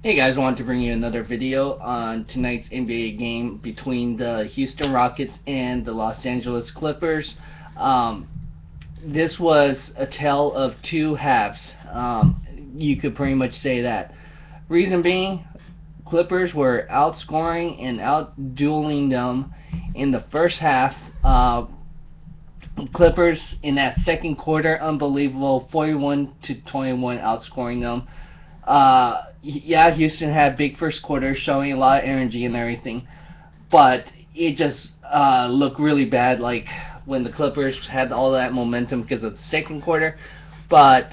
Hey guys, I wanted to bring you another video on tonight's NBA game between the Houston Rockets and the Los Angeles Clippers. This was a tale of two halves. You could pretty much say that. Reason being, Clippers were outscoring and out-dueling them in the first half. Clippers in that second quarter, unbelievable, 41-21 outscoring them. Yeah, Houston had big first quarter, showing a lot of energy and everything, but it just looked really bad, like when the Clippers had all that momentum because of the second quarter. But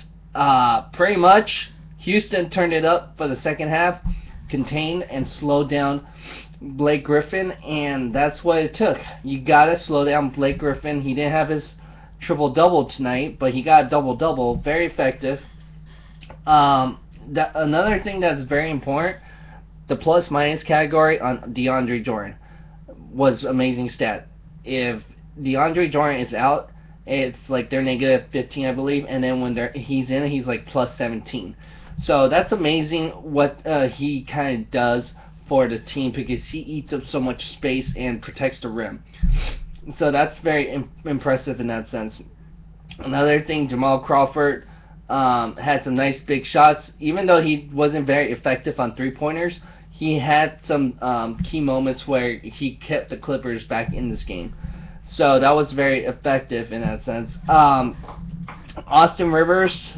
pretty much Houston turned it up for the second half, contained and slowed down Blake Griffin, and that's what it took. You gotta slow down Blake Griffin. He didn't have his triple-double tonight, but he got a double-double, very effective. Another thing that's very important, the plus-minus category on DeAndre Jordan was amazing stat. If DeAndre Jordan is out, it's like they're negative 15, I believe, and then when he's in, he's like plus 17. So that's amazing what he kind of does for the team, because he eats up so much space and protects the rim. So that's very impressive in that sense. Another thing, Jamal Crawford had some nice big shots. Even though he wasn't very effective on three-pointers, he had some key moments where he kept the Clippers back in this game. So that was very effective in that sense. Austin Rivers,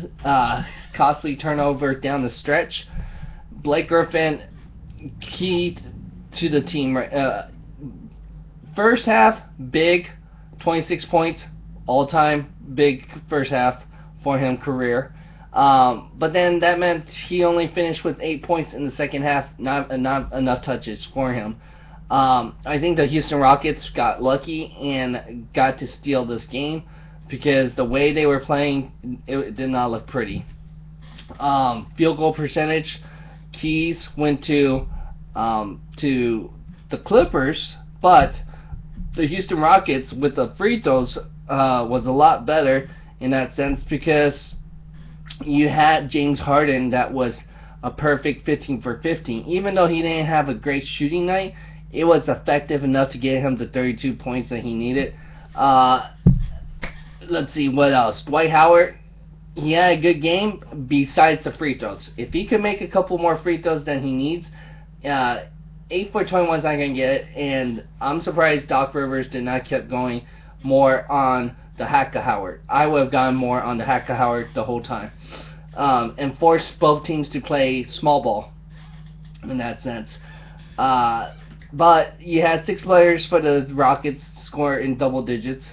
costly turnover down the stretch. Blake Griffin, key to the team. First half, big, 26 points, all-time big first half for him career. But then that meant he only finished with 8 points in the second half, not enough touches for him. I think the Houston Rockets got lucky and got to steal this game, because the way they were playing, it did not look pretty. Field goal percentage, keys went to the Clippers, but the Houston Rockets with the free throws was a lot better in that sense, because you had James Harden that was a perfect 15 for 15. Even though he didn't have a great shooting night, it was effective enough to get him the 32 points that he needed. Let's see, what else? Dwight Howard, he had a good game besides the free throws. If he could make a couple more free throws than he needs, 8 for 21 is not going to get it, and I'm surprised Doc Rivers did not keep going more on the Hacka Howard. I would have gone more on the Hacka Howard the whole time, and forced both teams to play small ball in that sense. But you had 6 players for the Rockets score in double digits.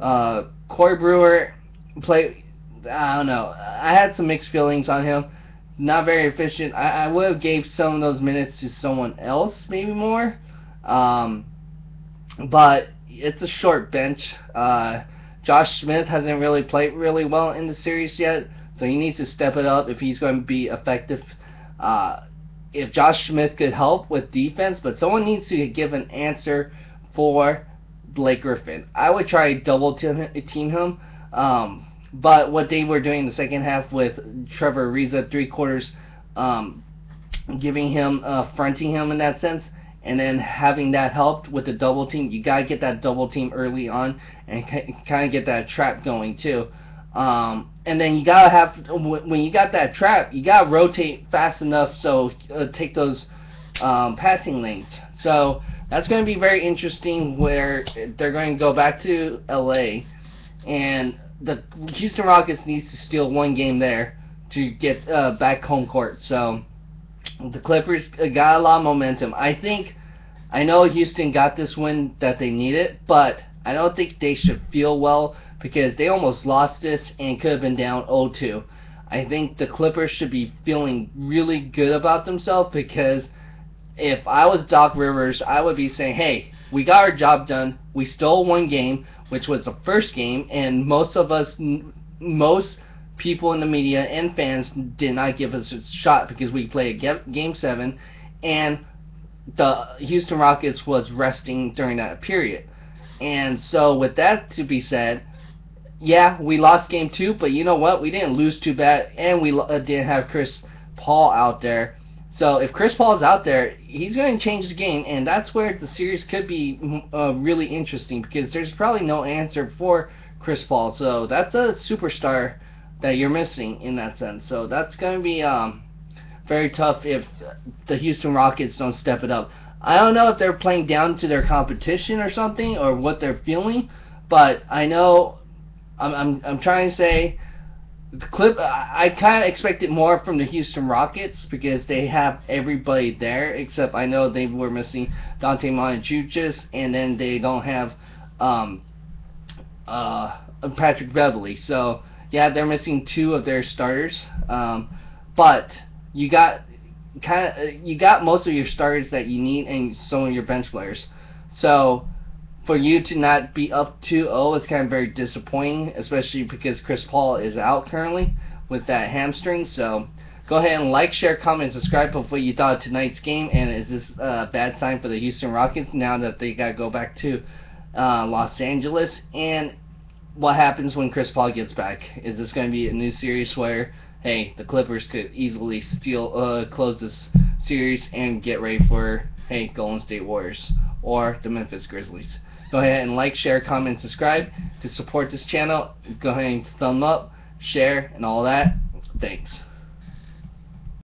Corey Brewer played, I don't know, I had some mixed feelings on him. Not very efficient. I would have gave some of those minutes to someone else, maybe more. But it's a short bench. Josh Smith hasn't really played really well in the series yet, so he needs to step it up if he's going to be effective. If Josh Smith could help with defense, but someone needs to give an answer for Blake Griffin. I would try double team him. But what they were doing in the second half with Trevor Ariza, 3/4, giving him, fronting him in that sense, and then having that helped with the double team. You gotta get that double team early on and kind of get that trap going too. And then you gotta have, when you got that trap, you gotta rotate fast enough so take those passing lanes. So that's going to be very interesting, where they're going to go back to LA, and the Houston Rockets needs to steal one game there to get back home court. So the Clippers got a lot of momentum. I know Houston got this win that they needed, but I don't think they should feel well, because they almost lost this and could have been down 0-2. I think the Clippers should be feeling really good about themselves, because if I was Doc Rivers, I would be saying, hey, we got our job done. We stole one game, which was the first game, and most people in the media and fans did not give us a shot because we played Game 7, and the Houston Rockets was resting during that period. And so with that to be said, yeah, we lost Game 2, but you know what? We didn't lose too bad, and we didn't have Chris Paul out there. So if Chris Paul's out there, he's going to change the game, and that's where the series could be really interesting, because there's probably no answer for Chris Paul. So that's a superstar that you're missing in that sense. So that's going to be very tough if the Houston Rockets don't step it up. I don't know if they're playing down to their competition or something, or what they're feeling, but I know I'm trying to say the clip. I kind of expected more from the Houston Rockets because they have everybody there, except I know they were missing Dante Montejuic, and then they don't have Patrick Beverley. So yeah, they're missing two of their starters, but you got most of your starters that you need, and some of your bench players. So for you to not be up 2-0 is kind of very disappointing, especially because Chris Paul is out currently with that hamstring. So go ahead and like, share, comment, and subscribe of what you thought of tonight's game, and is this a bad sign for the Houston Rockets now that they got to go back to Los Angeles? And what happens when Chris Paul gets back? Is this going to be a new series where, hey, the Clippers could easily close this series and get ready for, hey, Golden State Warriors or the Memphis Grizzlies? Go ahead and like, share, comment, subscribe to support this channel. Go ahead and thumb up, share, and all that. Thanks.